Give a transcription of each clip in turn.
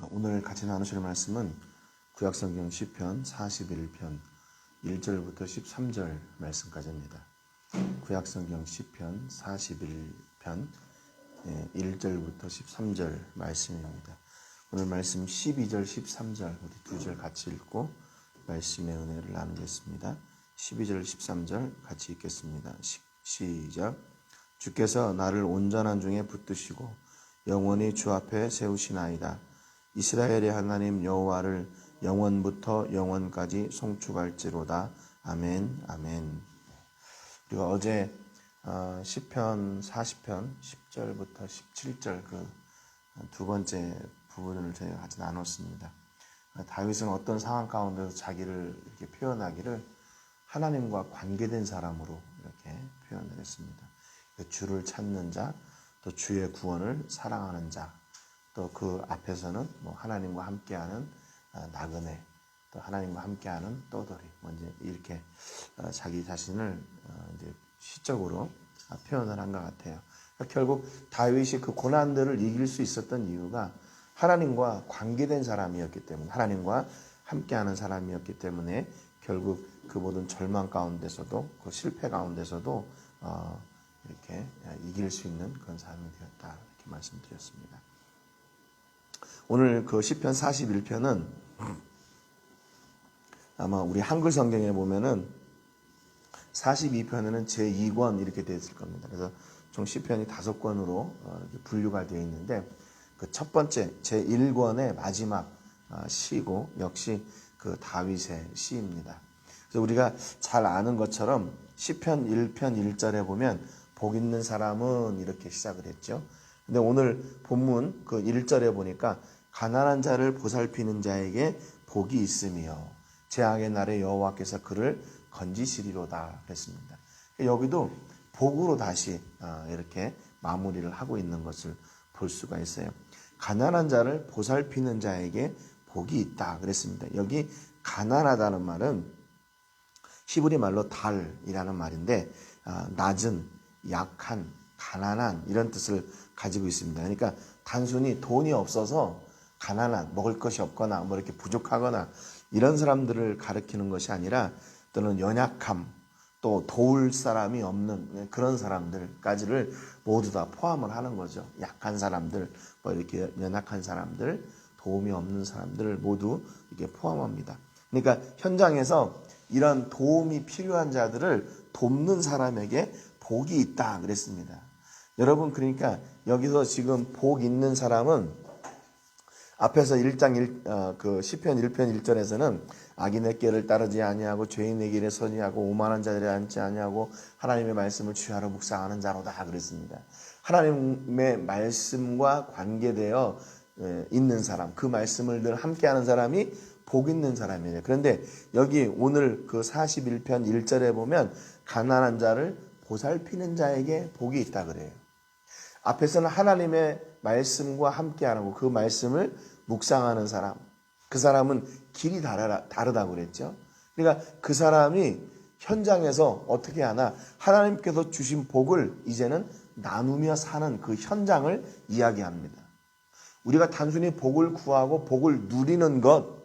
오늘 같이 나누실 말씀은 구약성경 시편 41편 1절부터 13절 말씀까지입니다. 구약성경 시편 41편 1절부터 13절 말씀입니다. 오늘 말씀 12절, 13절 우리 두 절 같이 읽고 말씀의 은혜를 나누겠습니다. 12절, 13절 같이 읽겠습니다. 시작. 주께서 나를 온전한 중에 붙드시고 영원히 주 앞에 세우시나이다. 이스라엘의 하나님 여호와를 영원부터 영원까지 송축할지로다. 아멘, 아멘. 우리가 어제 시편 40편 10절부터 17절 그 두 번째 부분을 저희가 같이 나눴습니다. 다윗은 어떤 상황 가운데서 자기를 이렇게 표현하기를 하나님과 관계된 사람으로 이렇게 표현을 했습니다. 주를 찾는 자, 또 주의 구원을 사랑하는 자, 또 그 앞에서는 하나님과 함께하는 나그네, 또 하나님과 함께하는 떠돌이, 이제 이렇게 자기 자신을 이제 시적으로 표현을 한 것 같아요. 결국 다윗이 그 고난들을 이길 수 있었던 이유가 하나님과 관계된 사람이었기 때문에, 하나님과 함께하는 사람이었기 때문에 결국 그 모든 절망 가운데서도, 그 실패 가운데서도 이렇게 이길 수 있는 그런 사람이 되었다, 이렇게 말씀드렸습니다. 오늘 그 시편 41편은 아마 우리 한글 성경에 보면은 42편에는 제2권 이렇게 되어 있을 겁니다. 그래서 총 시편이 5권으로 분류가 되어 있는데 그 첫 번째 제1권의 마지막 시고 역시 그 다윗의 시입니다. 그래서 우리가 잘 아는 것처럼 시편 1편 1절에 보면 복 있는 사람은 이렇게 시작을 했죠. 근데 오늘 본문 그 1절에 보니까 가난한 자를 보살피는 자에게 복이 있으며 재앙의 날에 여호와께서 그를 건지시리로다 그랬습니다. 여기도 복으로 다시 이렇게 마무리를 하고 있는 것을 볼 수가 있어요. 가난한 자를 보살피는 자에게 복이 있다 그랬습니다. 여기 가난하다는 말은 히브리 말로 달이라는 말인데 낮은, 약한, 가난한 이런 뜻을 가지고 있습니다. 그러니까 단순히 돈이 없어서 가난한, 먹을 것이 없거나 이렇게 부족하거나 이런 사람들을 가리키는 것이 아니라 또는 연약함, 또 도울 사람이 없는 그런 사람들까지를 모두 다 포함을 하는 거죠. 약한 사람들, 이렇게 연약한 사람들, 도움이 없는 사람들을 모두 이렇게 포함합니다. 그러니까 현장에서 이런 도움이 필요한 자들을 돕는 사람에게 복이 있다 그랬습니다. 여러분, 그러니까 여기서 지금 복 있는 사람은 앞에서 1장 그 시편 1편 1절에서는 악인의 길을 따르지 아니하고 죄인의 길에 서지 하고 오만한 자들에 앉지 아니하고 하나님의 말씀을 주야로 묵상하는 자로다 그랬습니다. 하나님의 말씀과 관계되어 있는 사람, 그 말씀을 늘 함께하는 사람이 복 있는 사람이에요. 그런데 여기 오늘 그 41편 1절에 보면 가난한 자를 보살피는 자에게 복이 있다 그래요. 앞에서는 하나님의 말씀과 함께하는 거, 그 말씀을 묵상하는 사람, 그 사람은 길이 다르다고 그랬죠. 그러니까 그 사람이 현장에서 어떻게 하나 하나님께서 주신 복을 이제는 나누며 사는 그 현장을 이야기합니다. 우리가 단순히 복을 구하고 복을 누리는 것,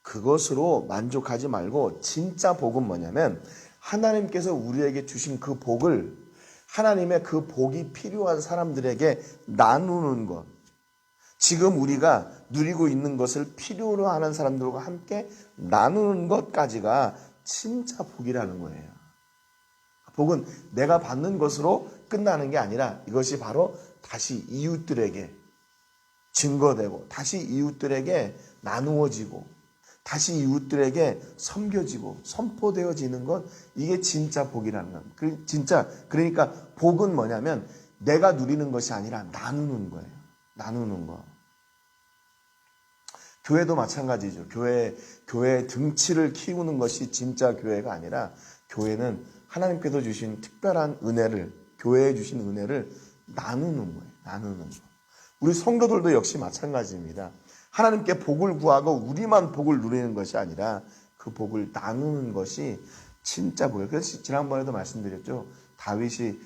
그것으로 만족하지 말고 진짜 복은 뭐냐면 하나님께서 우리에게 주신 그 복을 하나님의 그 복이 필요한 사람들에게 나누는 것, 지금 우리가 누리고 있는 것을 필요로 하는 사람들과 함께 나누는 것까지가 진짜 복이라는 거예요. 복은 내가 받는 것으로 끝나는 게 아니라 이것이 바로 다시 이웃들에게 증거되고 다시 이웃들에게 나누어지고 다시 이웃들에게 섬겨지고 선포되어지는 것, 이게 진짜 복이라는 겁니다. 진짜 그러니까 복은 뭐냐면 내가 누리는 것이 아니라 나누는 거예요. 나누는 거. 교회도 마찬가지죠. 교회 등치를 키우는 것이 진짜 교회가 아니라 교회는 하나님께서 주신 특별한 은혜를, 교회에 주신 은혜를 나누는 거예요. 나누는 거. 우리 성도들도 역시 마찬가지입니다. 하나님께 복을 구하고 우리만 복을 누리는 것이 아니라 그 복을 나누는 것이 진짜 복이에요. 그래서 지난번에도 말씀드렸죠. 다윗이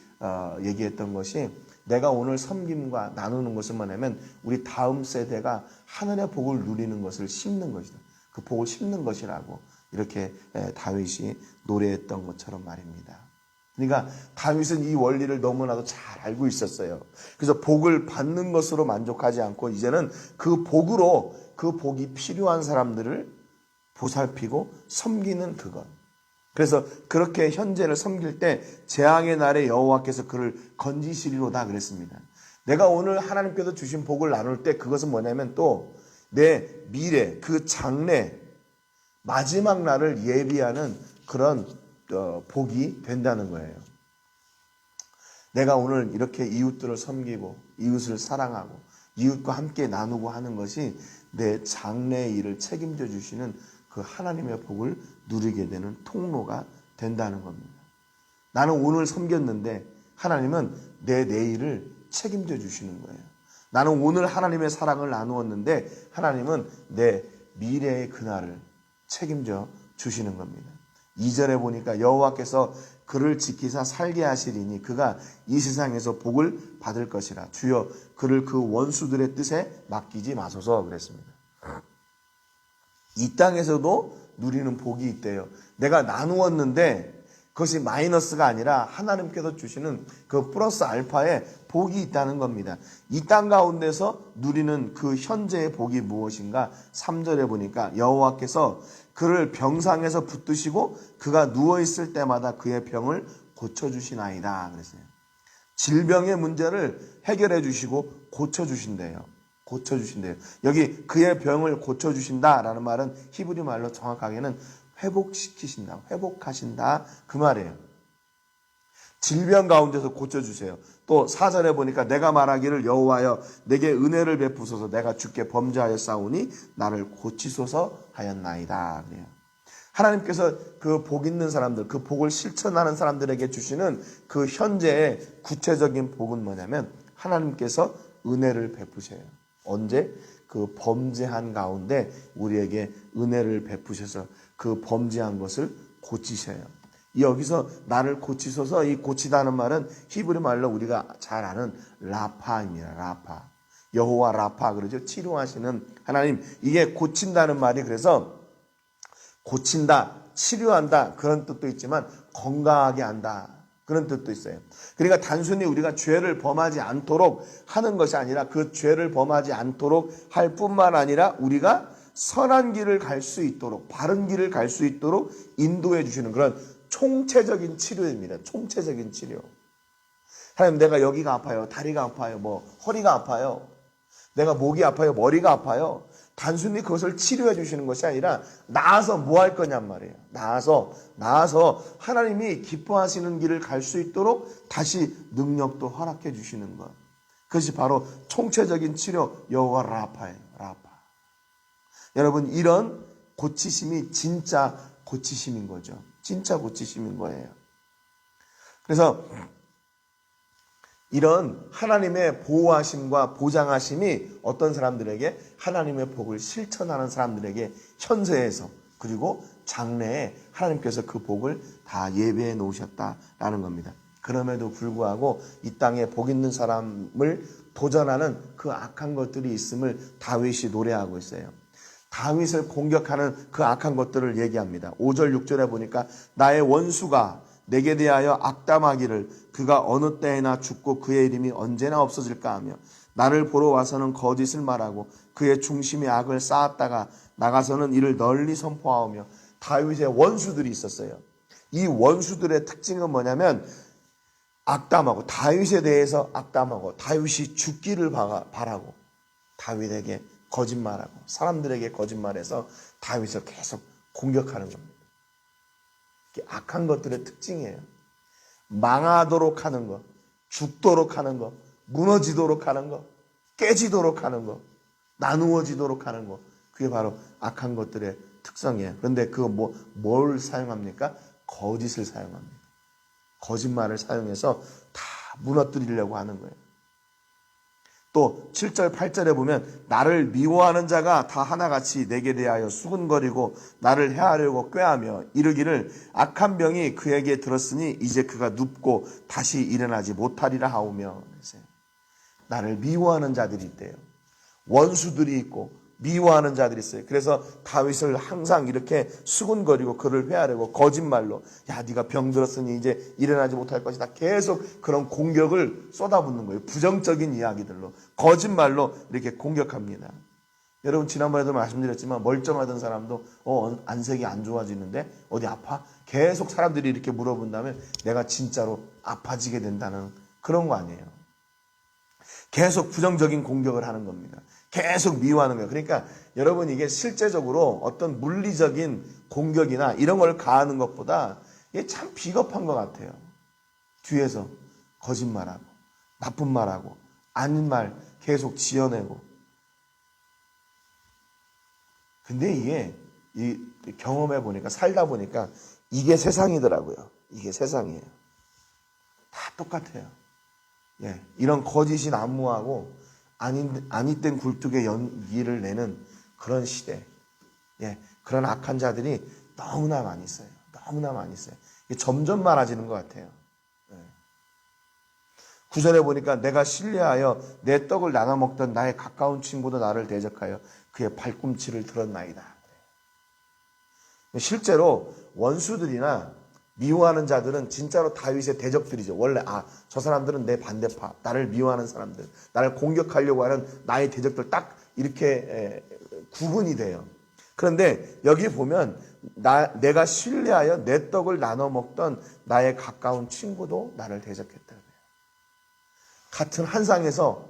얘기했던 것이 내가 오늘 섬김과 나누는 것은 뭐냐면 우리 다음 세대가 하늘의 복을 누리는 것을 심는 것이다. 그 복을 심는 것이라고 이렇게 다윗이 노래했던 것처럼 말입니다. 그러니까 다윗은 이 원리를 너무나도 잘 알고 있었어요. 그래서 복을 받는 것으로 만족하지 않고 이제는 그 복으로 그 복이 필요한 사람들을 보살피고 섬기는 그것. 그래서 그렇게 현재를 섬길 때 재앙의 날에 여호와께서 그를 건지시리로다 그랬습니다. 내가 오늘 하나님께서 주신 복을 나눌 때 그것은 뭐냐면 또 내 미래, 그 장래, 마지막 날을 예비하는 그런 복이 된다는 거예요. 내가 오늘 이렇게 이웃들을 섬기고 이웃을 사랑하고 이웃과 함께 나누고 하는 것이 내 장래의 일을 책임져 주시는 그 하나님의 복을 누리게 되는 통로가 된다는 겁니다. 나는 오늘 섬겼는데 하나님은 내 내일을 책임져 주시는 거예요. 나는 오늘 하나님의 사랑을 나누었는데 하나님은 내 미래의 그날을 책임져 주시는 겁니다. 2절에 보니까 여호와께서 그를 지키사 살게 하시리니 그가 이 세상에서 복을 받을 것이라. 주여 그를 그 원수들의 뜻에 맡기지 마소서 그랬습니다. 이 땅에서도 누리는 복이 있대요. 내가 나누었는데 그것이 마이너스가 아니라 하나님께서 주시는 그 플러스 알파의 복이 있다는 겁니다. 이 땅 가운데서 누리는 그 현재의 복이 무엇인가? 3절에 보니까 여호와께서 그를 병상에서 붙드시고 그가 누워있을 때마다 그의 병을 고쳐주시나이다 그랬어요. 질병의 문제를 해결해 주시고 고쳐주신대요. 고쳐주신대요. 여기 그의 병을 고쳐주신다라는 말은 히브리 말로 정확하게는 회복시키신다, 회복하신다 그 말이에요. 질병 가운데서 고쳐주세요. 또 4절에 보니까 내가 말하기를 여호와여 내게 은혜를 베푸소서 내가 주께 범죄하여 싸우니 나를 고치소서 하였나이다 그래요. 하나님께서 그 복 있는 사람들, 그 복을 실천하는 사람들에게 주시는 그 현재의 구체적인 복은 뭐냐면 하나님께서 은혜를 베푸셔요. 언제? 그 범죄한 가운데 우리에게 은혜를 베푸셔서 그 범죄한 것을 고치셔요. 여기서 나를 고치소서, 이 고치다는 말은 히브리 말로 우리가 잘 아는 라파입니다. 라파. 여호와 라파 그러죠. 치료하시는 하나님. 이게 고친다는 말이 그래서 고친다, 치료한다 그런 뜻도 있지만 건강하게 한다 그런 뜻도 있어요. 그러니까 단순히 우리가 죄를 범하지 않도록 하는 것이 아니라 그 죄를 범하지 않도록 할 뿐만 아니라 우리가 선한 길을 갈 수 있도록 바른 길을 갈 수 있도록 인도해 주시는 그런 총체적인 치료입니다. 총체적인 치료. 하나님 내가 여기가 아파요. 다리가 아파요. 허리가 아파요. 내가 목이 아파요. 머리가 아파요. 단순히 그것을 치료해 주시는 것이 아니라 나아서 뭐 할 거냔 말이에요. 나아서 하나님이 기뻐하시는 길을 갈 수 있도록 다시 능력도 허락해 주시는 것. 그것이 바로 총체적인 치료 여호와 라파예요. 라파. 여러분 이런 고치심이 진짜 고치심인 거죠. 진짜 고치심인 거예요. 그래서 이런 하나님의 보호하심과 보장하심이 어떤 사람들에게 하나님의 복을 실천하는 사람들에게 현세에서 그리고 장래에 하나님께서 그 복을 다 예배해 놓으셨다라는 겁니다. 그럼에도 불구하고 이 땅에 복 있는 사람을 도전하는 그 악한 것들이 있음을 다윗이 노래하고 있어요. 다윗을 공격하는 그 악한 것들을 얘기합니다. 5절 6절에 보니까 나의 원수가 내게 대하여 악담하기를 그가 어느 때에나 죽고 그의 이름이 언제나 없어질까 하며 나를 보러 와서는 거짓을 말하고 그의 중심에 악을 쌓았다가 나가서는 이를 널리 선포하오며. 다윗의 원수들이 있었어요. 이 원수들의 특징은 뭐냐면 악담하고 다윗에 대해서 악담하고 다윗이 죽기를 바라고 다윗에게 거짓말하고 사람들에게 거짓말해서 다윗을 계속 공격하는 겁니다. 악한 것들의 특징이에요. 망하도록 하는 것, 죽도록 하는 것, 무너지도록 하는 것, 깨지도록 하는 것, 나누어지도록 하는 것. 그게 바로 악한 것들의 특성이에요. 그런데 뭘 사용합니까? 거짓을 사용합니다. 거짓말을 사용해서 다 무너뜨리려고 하는 거예요. 또 7절 8절에 보면 나를 미워하는 자가 다 하나같이 내게 대하여 수군거리고 나를 해하려고 꾀하며 이르기를 악한 병이 그에게 들었으니 이제 그가 눕고 다시 일어나지 못하리라 하오며. 나를 미워하는 자들이 있대요. 원수들이 있고 미워하는 자들이 있어요. 그래서 다윗을 항상 이렇게 수군거리고 그를 회하려고 거짓말로 야 네가 병들었으니 이제 일어나지 못할 것이다. 계속 그런 공격을 쏟아붓는 거예요. 부정적인 이야기들로 거짓말로 이렇게 공격합니다. 여러분 지난번에도 말씀드렸지만 멀쩡하던 사람도 안색이 안 좋아지는데 어디 아파? 계속 사람들이 이렇게 물어본다면 내가 진짜로 아파지게 된다는 그런 거 아니에요. 계속 부정적인 공격을 하는 겁니다. 계속 미워하는 거예요. 그러니까 여러분 이게 실제적으로 어떤 물리적인 공격이나 이런 걸 가하는 것보다 이게 참 비겁한 것 같아요. 뒤에서 거짓말하고 나쁜 말하고 아닌 말 계속 지어내고. 근데 이게 경험해 보니까 살다 보니까 이게 세상이더라고요. 이게 세상이에요. 다 똑같아요. 예, 이런 거짓이 난무하고 아니땐 굴뚝에 연기를 내는 그런 시대, 예, 그런 악한 자들이 너무나 많이 있어요. 너무나 많이 있어요. 이게 점점 많아지는 것 같아요. 예. 9절에 보니까 내가 신뢰하여 내 떡을 나눠 먹던 나의 가까운 친구도 나를 대적하여 그의 발꿈치를 들었나이다. 실제로 원수들이나 미워하는 자들은 진짜로 다윗의 대적들이죠. 원래 저 사람들은 내 반대파, 나를 미워하는 사람들, 나를 공격하려고 하는 나의 대적들 딱 이렇게 구분이 돼요. 그런데 여기 보면 내가 신뢰하여 내 떡을 나눠 먹던 나의 가까운 친구도 나를 대적했다. 같은 한 상에서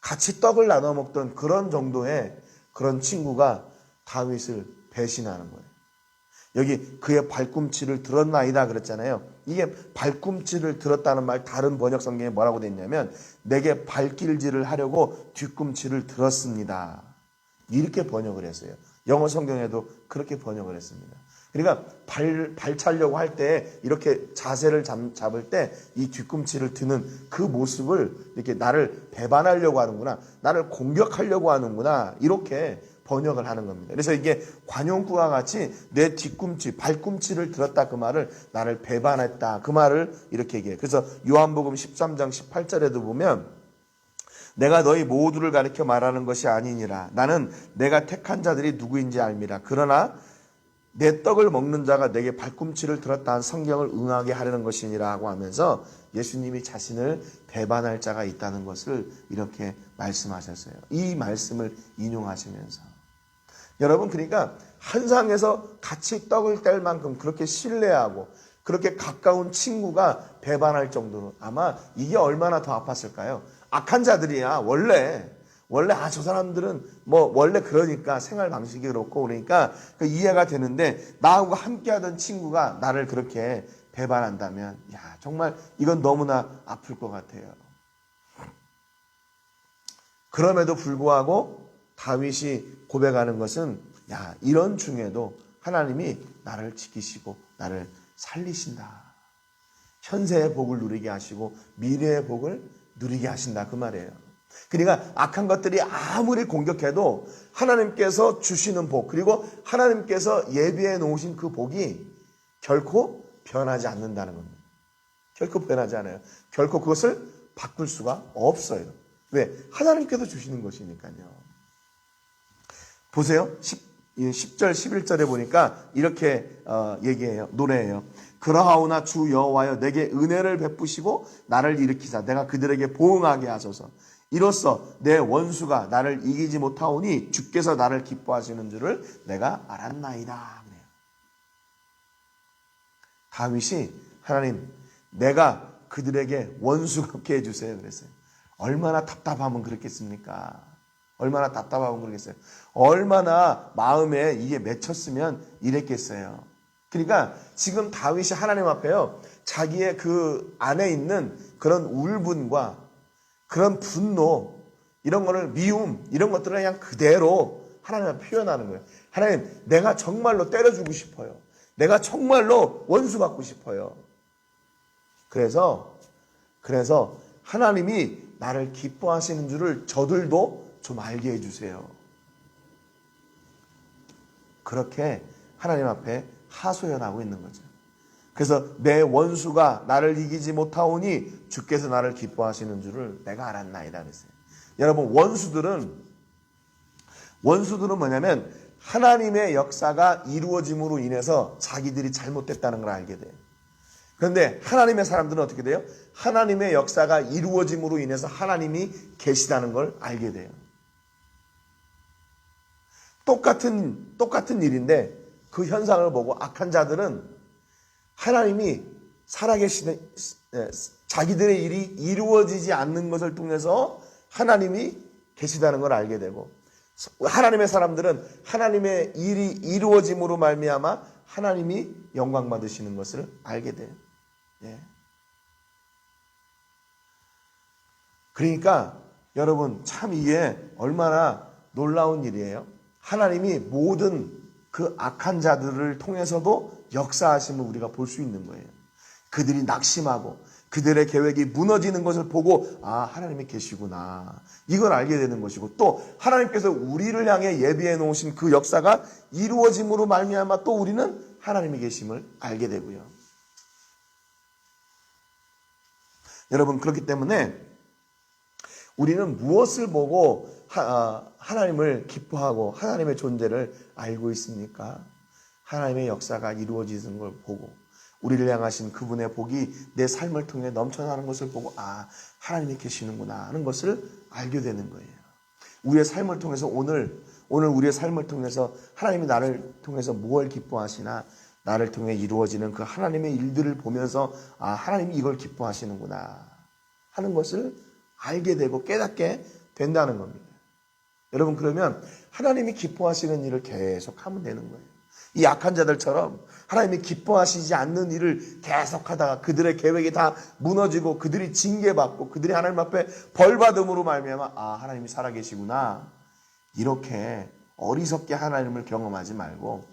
같이 떡을 나눠 먹던 그런 정도의 그런 친구가 다윗을 배신하는 거예요. 여기 그의 발꿈치를 들었나이다 그랬잖아요. 이게 발꿈치를 들었다는 말 다른 번역 성경에 뭐라고 돼 있냐면 내게 발길질을 하려고 뒤꿈치를 들었습니다. 이렇게 번역을 했어요. 영어 성경에도 그렇게 번역을 했습니다. 그러니까 발 차려고 할 때 이렇게 자세를 잡을 때 이 뒤꿈치를 드는 그 모습을 이렇게 나를 배반하려고 하는구나, 나를 공격하려고 하는구나, 이렇게 번역을 하는 겁니다. 그래서 이게 관용구와 같이 내 뒤꿈치, 발꿈치를 들었다 그 말을 나를 배반했다 그 말을 이렇게 얘기해요. 그래서 요한복음 13장 18절에도 보면 내가 너희 모두를 가리켜 말하는 것이 아니니라. 나는 내가 택한 자들이 누구인지 알미라. 그러나 내 떡을 먹는 자가 내게 발꿈치를 들었다 한 성경을 응하게 하려는 것이니라고 하면서 예수님이 자신을 배반할 자가 있다는 것을 이렇게 말씀하셨어요. 이 말씀을 인용하시면서 여러분 그러니까 한 상에서 같이 떡을 뗄 만큼 그렇게 신뢰하고 그렇게 가까운 친구가 배반할 정도로 아마 이게 얼마나 더 아팠을까요? 악한 자들이야 원래 저 사람들은 뭐 원래 그러니까 생활 방식이 그렇고 그러니까 이해가 되는데 나하고 함께하던 친구가 나를 그렇게 배반한다면 야 정말 이건 너무나 아플 것 같아요. 그럼에도 불구하고 다윗이 고백하는 것은 야 이런 중에도 하나님이 나를 지키시고 나를 살리신다. 현세의 복을 누리게 하시고 미래의 복을 누리게 하신다 그 말이에요. 그러니까 악한 것들이 아무리 공격해도 하나님께서 주시는 복 그리고 하나님께서 예비해 놓으신 그 복이 결코 변하지 않는다는 겁니다. 결코 변하지 않아요. 결코 그것을 바꿀 수가 없어요. 왜? 하나님께서 주시는 것이니까요. 보세요. 10절 11절에 보니까 이렇게 얘기해요. 노래해요. 그러하오나 주 여호와여 내게 은혜를 베푸시고 나를 일으키사 내가 그들에게 보응하게 하소서. 이로써 내 원수가 나를 이기지 못하오니 주께서 나를 기뻐하시는 줄을 내가 알았나이다. 다윗이 하나님 내가 그들에게 원수 갚게 해주세요 그랬어요. 얼마나 답답하면 그렇겠습니까? 얼마나 답답하면 그러겠어요. 얼마나 마음에 이게 맺혔으면 이랬겠어요. 그러니까 지금 다윗이 하나님 앞에요. 자기의 그 안에 있는 그런 울분과 그런 분노, 이런 거를 미움, 이런 것들을 그냥 그대로 하나님 앞에 표현하는 거예요. 하나님, 내가 정말로 때려주고 싶어요. 내가 정말로 원수 받고 싶어요. 그래서 하나님이 나를 기뻐하시는 줄을 저들도 좀 알게 해주세요. 그렇게 하나님 앞에 하소연하고 있는 거죠. 그래서 내 원수가 나를 이기지 못하오니 주께서 나를 기뻐하시는 줄을 내가 알았나이다 그랬어요. 여러분, 원수들은 뭐냐면 하나님의 역사가 이루어짐으로 인해서 자기들이 잘못됐다는 걸 알게 돼요. 그런데 하나님의 사람들은 어떻게 돼요? 하나님의 역사가 이루어짐으로 인해서 하나님이 계시다는 걸 알게 돼요. 똑같은 일인데 그 현상을 보고 악한 자들은 하나님이 살아계시는 자기들의 일이 이루어지지 않는 것을 통해서 하나님이 계시다는 걸 알게 되고, 하나님의 사람들은 하나님의 일이 이루어짐으로 말미암아 하나님이 영광 받으시는 것을 알게 돼요. 예. 그러니까 여러분, 참 이게 얼마나 놀라운 일이에요. 하나님이 모든 그 악한 자들을 통해서도 역사하심을 우리가 볼 수 있는 거예요. 그들이 낙심하고 그들의 계획이 무너지는 것을 보고 하나님이 계시구나, 이걸 알게 되는 것이고, 또 하나님께서 우리를 향해 예비해 놓으신 그 역사가 이루어짐으로 말미암아 또 우리는 하나님이 계심을 알게 되고요. 여러분, 그렇기 때문에 우리는 무엇을 보고 하나님을 기뻐하고 하나님의 존재를 알고 있습니까? 하나님의 역사가 이루어지는 걸 보고, 우리를 향하신 그분의 복이 내 삶을 통해 넘쳐나는 것을 보고 하나님이 계시는구나 하는 것을 알게 되는 거예요. 우리의 삶을 통해서 오늘 우리의 삶을 통해서 하나님이 나를 통해서 무엇을 기뻐하시나, 나를 통해 이루어지는 그 하나님의 일들을 보면서 하나님이 이걸 기뻐하시는구나 하는 것을 알게 되고 깨닫게 된다는 겁니다. 여러분, 그러면 하나님이 기뻐하시는 일을 계속 하면 되는 거예요. 이 악한 자들처럼 하나님이 기뻐하시지 않는 일을 계속하다가 그들의 계획이 다 무너지고 그들이 징계받고 그들이 하나님 앞에 벌받음으로 말미암아 하나님이 살아계시구나, 이렇게 어리석게 하나님을 경험하지 말고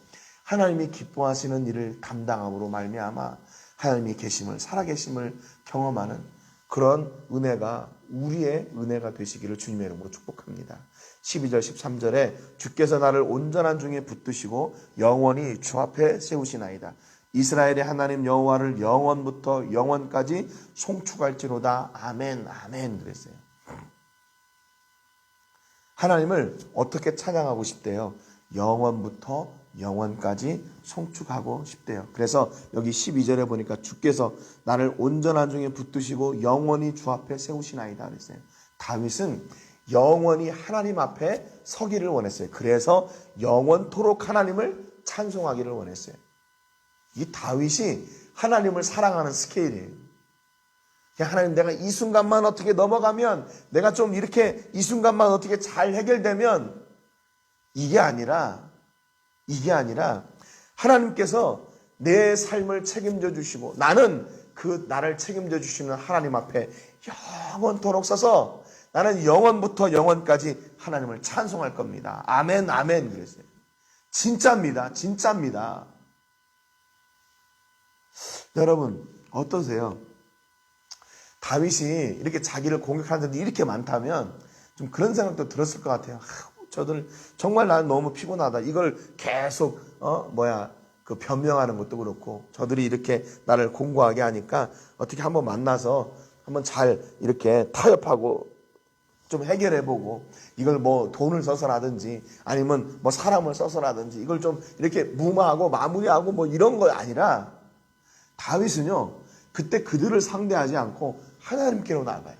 하나님이 기뻐하시는 일을 감당함으로 말미암아 하나님이 계심을, 살아계심을 경험하는 그런 은혜가 우리의 은혜가 되시기를 주님의 이름으로 축복합니다. 12절 13절에 주께서 나를 온전한 중에 붙드시고 영원히 주 앞에 세우시나이다. 이스라엘의 하나님 여호와를 영원부터 영원까지 송축할지로다. 아멘, 아멘 그랬어요. 하나님을 어떻게 찬양하고 싶대요? 영원부터 영원까지 송축하고 싶대요. 그래서 여기 12절에 보니까 주께서 나를 온전한 중에 붙드시고 영원히 주 앞에 세우시나이다 그랬어요. 다윗은 영원히 하나님 앞에 서기를 원했어요. 그래서 영원토록 하나님을 찬송하기를 원했어요. 이 다윗이 하나님을 사랑하는 스케일이에요. 하나님, 내가 이 순간만 어떻게 넘어가면, 내가 좀 이렇게 이 순간만 어떻게 잘 해결되면, 이게 아니라 하나님께서 내 삶을 책임져 주시고 나는 그 나를 책임져 주시는 하나님 앞에 영원토록 서서 나는 영원부터 영원까지 하나님을 찬송할 겁니다. 아멘, 아멘 그랬어요. 진짜입니다. 진짜입니다. 여러분, 어떠세요? 다윗이 이렇게 자기를 공격하는 자들이 이렇게 많다면 좀 그런 생각도 들었을 것 같아요. 저들 정말 난 너무 피곤하다. 이걸 계속 그 변명하는 것도 그렇고, 저들이 이렇게 나를 공고하게 하니까 어떻게 한번 만나서 한번 잘 이렇게 타협하고 좀 해결해보고, 이걸 뭐 돈을 써서라든지 아니면 뭐 사람을 써서라든지 이걸 좀 이렇게 무마하고 마무리하고 뭐 이런 거 아니라, 다윗은요 그때 그들을 상대하지 않고 하나님께로 나아가요.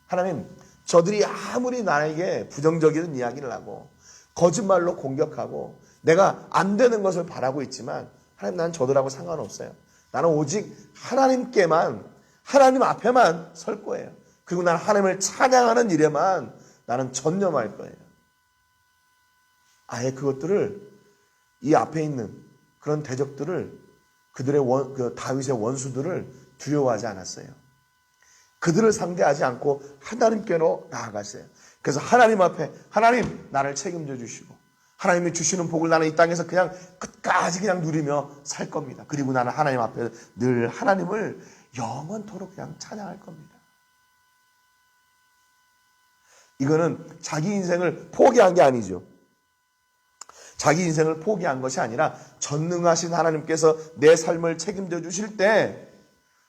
하나님, 저들이 아무리 나에게 부정적인 이야기를 하고 거짓말로 공격하고 내가 안 되는 것을 바라고 있지만, 하나님, 나는 저들하고 상관없어요. 나는 오직 하나님께만, 하나님 앞에만 설 거예요. 그리고 나는 하나님을 찬양하는 일에만 나는 전념할 거예요. 아예 그것들을, 이 앞에 있는 그런 대적들을, 그들의 그 다윗의 원수들을 두려워하지 않았어요. 그들을 상대하지 않고 하나님께로 나아갔어요. 그래서 하나님 앞에, 하나님 나를 책임져 주시고 하나님이 주시는 복을 나는 이 땅에서 그냥 끝까지 그냥 누리며 살 겁니다. 그리고 나는 하나님 앞에 늘 하나님을 영원토록 그냥 찬양할 겁니다. 이거는 자기 인생을 포기한 게 아니죠. 자기 인생을 포기한 것이 아니라 전능하신 하나님께서 내 삶을 책임져 주실 때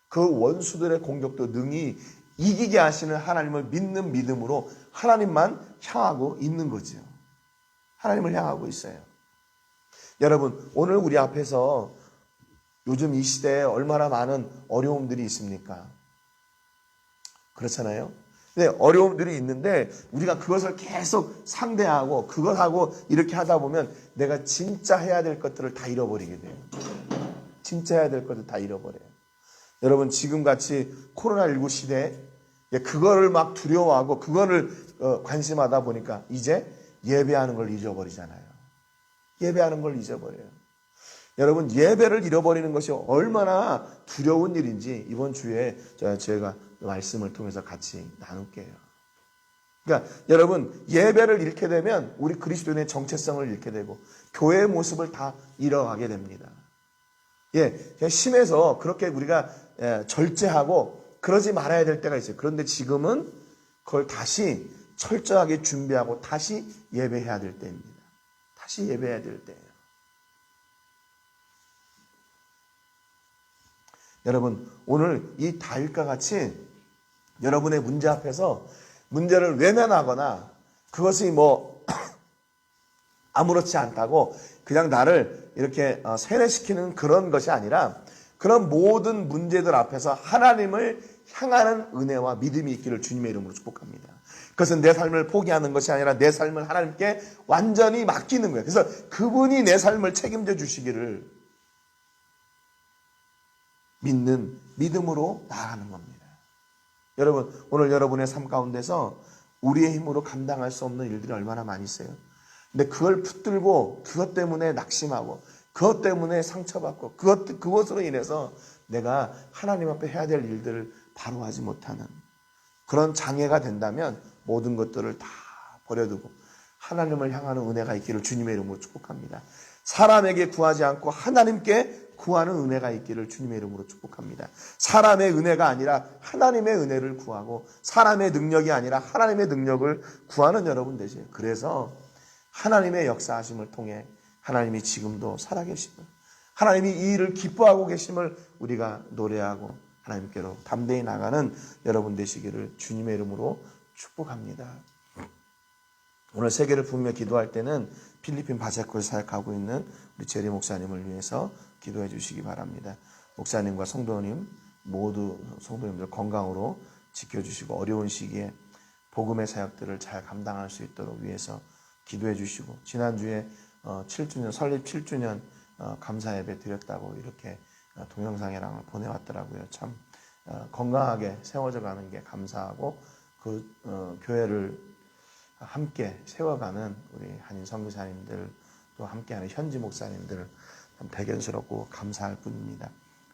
그 원수들의 공격도 능히 이기게 하시는 하나님을 믿는 믿음으로 하나님만 향하고 있는 거지요. 하나님을 향하고 있어요. 여러분, 오늘 우리 앞에서 요즘 이 시대에 얼마나 많은 어려움들이 있습니까? 그렇잖아요. 네, 어려움들이 있는데 우리가 그것을 계속 상대하고 그것하고 이렇게 하다 보면 내가 진짜 해야 될 것들을 다 잃어버리게 돼요. 진짜 해야 될 것들 다 잃어버려요. 여러분, 지금같이 코로나19 시대에 그거를 막 두려워하고 그거를 관심하다 보니까 이제 예배하는 걸 잊어버리잖아요. 예배하는 걸 잊어버려요. 여러분, 예배를 잃어버리는 것이 얼마나 두려운 일인지 이번 주에 제가 말씀을 통해서 같이 나눌게요. 그러니까 여러분, 예배를 잃게 되면 우리 그리스도인의 정체성을 잃게 되고 교회의 모습을 다 잃어가게 됩니다. 심해서 그렇게 우리가 절제하고 그러지 말아야 될 때가 있어요. 그런데 지금은 그걸 다시 철저하게 준비하고 다시 예배해야 될 때입니다. 다시 예배해야 될 때예요. 여러분, 오늘 이 다윗과 같이 여러분의 문제 앞에서 문제를 외면하거나 그것이 아무렇지 않다고 그냥 나를 이렇게 세뇌시키는 그런 것이 아니라 그런 모든 문제들 앞에서 하나님을 향하는 은혜와 믿음이 있기를 주님의 이름으로 축복합니다. 그것은 내 삶을 포기하는 것이 아니라 내 삶을 하나님께 완전히 맡기는 거예요. 그래서 그분이 내 삶을 책임져 주시기를 믿는 믿음으로 나아가는 겁니다. 여러분, 오늘 여러분의 삶 가운데서 우리의 힘으로 감당할 수 없는 일들이 얼마나 많이 있어요. 근데 그걸 붙들고 그것 때문에 낙심하고 그것 때문에 상처받고 그것으로 인해서 내가 하나님 앞에 해야 될 일들을 바로 하지 못하는 그런 장애가 된다면 모든 것들을 다 버려두고 하나님을 향하는 은혜가 있기를 주님의 이름으로 축복합니다. 사람에게 구하지 않고 하나님께 구하는 은혜가 있기를 주님의 이름으로 축복합니다. 사람의 은혜가 아니라 하나님의 은혜를 구하고 사람의 능력이 아니라 하나님의 능력을 구하는 여러분 되세요. 그래서 하나님의 역사하심을 통해 하나님이 지금도 살아계심을, 하나님이 이 일을 기뻐하고 계심을 우리가 노래하고 하나님께로 담대히 나가는 여러분 되시기를 주님의 이름으로 축복합니다. 오늘 세계를 부르며 기도할 때는 필리핀 바제코에 사역하고 있는 우리 제리 목사님을 위해서 기도해 주시기 바랍니다. 목사님과 성도님 모두 성도님들 건강으로 지켜주시고 어려운 시기에 복음의 사역들을 잘 감당할 수 있도록 위해서 기도해 주시고, 지난주에 7주년 설립 7주년 감사 예배 드렸다고 이렇게 동영상이랑 보내왔더라고요. 참 건강하게 세워져 가는 게 감사하고 그 교회를 함께 세워가는 우리 한인 선교사님들 또 함께하는 현지 목사님들 참 대견스럽고 감사할 뿐입니다.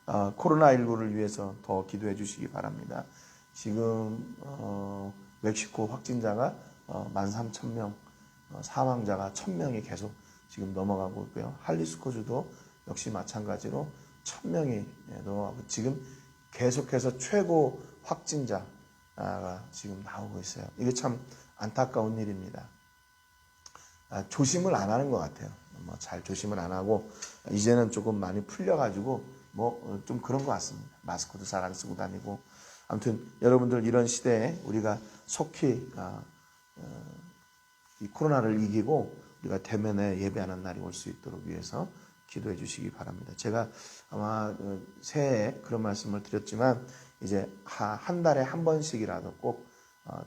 코로나19를 위해서 더 기도해 주시기 바랍니다. 지금 멕시코 확진자가 13,000명, 사망자가 1,000명이 계속 지금 넘어가고 있고요. 할리스코주도 역시 마찬가지로 1,000명이 넘어가고 지금 계속해서 최고 확진자가 지금 나오고 있어요. 이게 참 안타까운 일입니다. 조심을 안 하는 것 같아요. 잘 조심을 안 하고 이제는 조금 많이 풀려가지고 좀 그런 것 같습니다. 마스크도 잘 안 쓰고 다니고 아무튼 여러분들 이런 시대에 우리가 속히 이 코로나를 이기고 우리가 대면에 예배하는 날이 올 수 있도록 위해서 기도해 주시기 바랍니다. 제가 아마 새해에 그런 말씀을 드렸지만 이제 한 달에 한 번씩이라도 꼭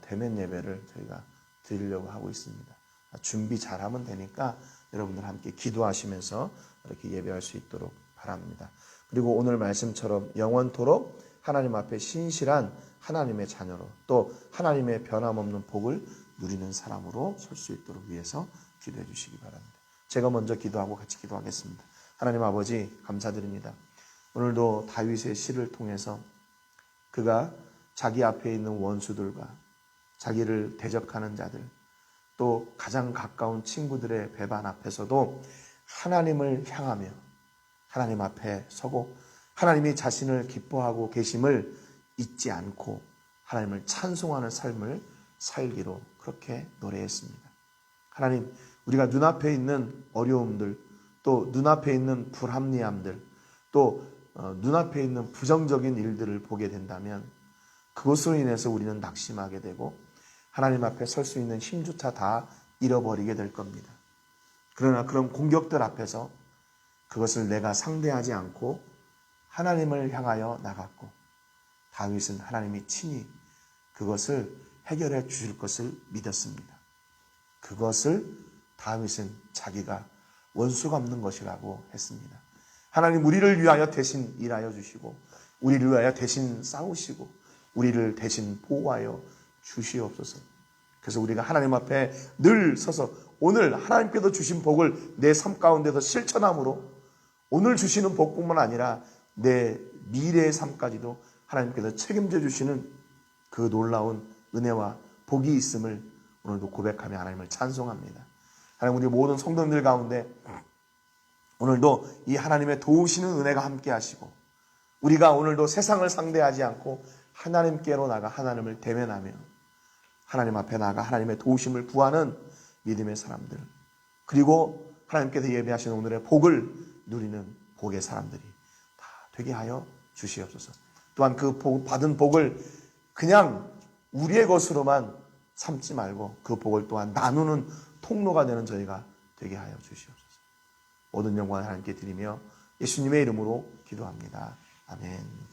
대면 예배를 저희가 드리려고 하고 있습니다. 준비 잘하면 되니까 여러분들 함께 기도하시면서 이렇게 예배할 수 있도록 바랍니다. 그리고 오늘 말씀처럼 영원토록 하나님 앞에 신실한 하나님의 자녀로 또 하나님의 변함없는 복을 누리는 사람으로 설 수 있도록 위해서 기도해 주시기 바랍니다. 제가 먼저 기도하고 같이 기도하겠습니다. 하나님 아버지 감사드립니다. 오늘도 다윗의 시를 통해서 그가 자기 앞에 있는 원수들과 자기를 대적하는 자들 또 가장 가까운 친구들의 배반 앞에서도 하나님을 향하며 하나님 앞에 서고 하나님이 자신을 기뻐하고 계심을 잊지 않고 하나님을 찬송하는 삶을 살기로 그렇게 노래했습니다. 하나님, 우리가 눈앞에 있는 어려움들, 또 눈앞에 있는 불합리함들, 또 눈앞에 있는 부정적인 일들을 보게 된다면 그것으로 인해서 우리는 낙심하게 되고 하나님 앞에 설 수 있는 힘조차 다 잃어버리게 될 겁니다. 그러나 그런 공격들 앞에서 그것을 내가 상대하지 않고 하나님을 향하여 나갔고, 다윗은 하나님이 친히 그것을 해결해 주실 것을 믿었습니다. 그것을 다윗은 자기가 원수가 없는 것이라고 했습니다. 하나님 우리를 위하여 대신 일하여 주시고, 우리를 위하여 대신 싸우시고, 우리를 대신 보호하여 주시옵소서. 그래서 우리가 하나님 앞에 늘 서서 오늘 하나님께서 주신 복을 내 삶 가운데서 실천함으로 오늘 주시는 복뿐만 아니라 내 미래의 삶까지도 하나님께서 책임져 주시는 그 놀라운 은혜와 복이 있음을 오늘도 고백하며 하나님을 찬송합니다. 하나님, 우리 모든 성도님들 가운데 오늘도 이 하나님의 도우시는 은혜가 함께 하시고, 우리가 오늘도 세상을 상대하지 않고 하나님께로 나가 하나님을 대면하며 하나님 앞에 나가 하나님의 도우심을 구하는 믿음의 사람들, 그리고 하나님께서 예배하시는 오늘의 복을 누리는 복의 사람들이 다 되게 하여 주시옵소서. 또한 그 받은 복을 그냥 우리의 것으로만 삼지 말고 그 복을 또한 나누는 통로가 되는 저희가 되게 하여 주시옵소서. 모든 영광을 하나님께 드리며 예수님의 이름으로 기도합니다. 아멘.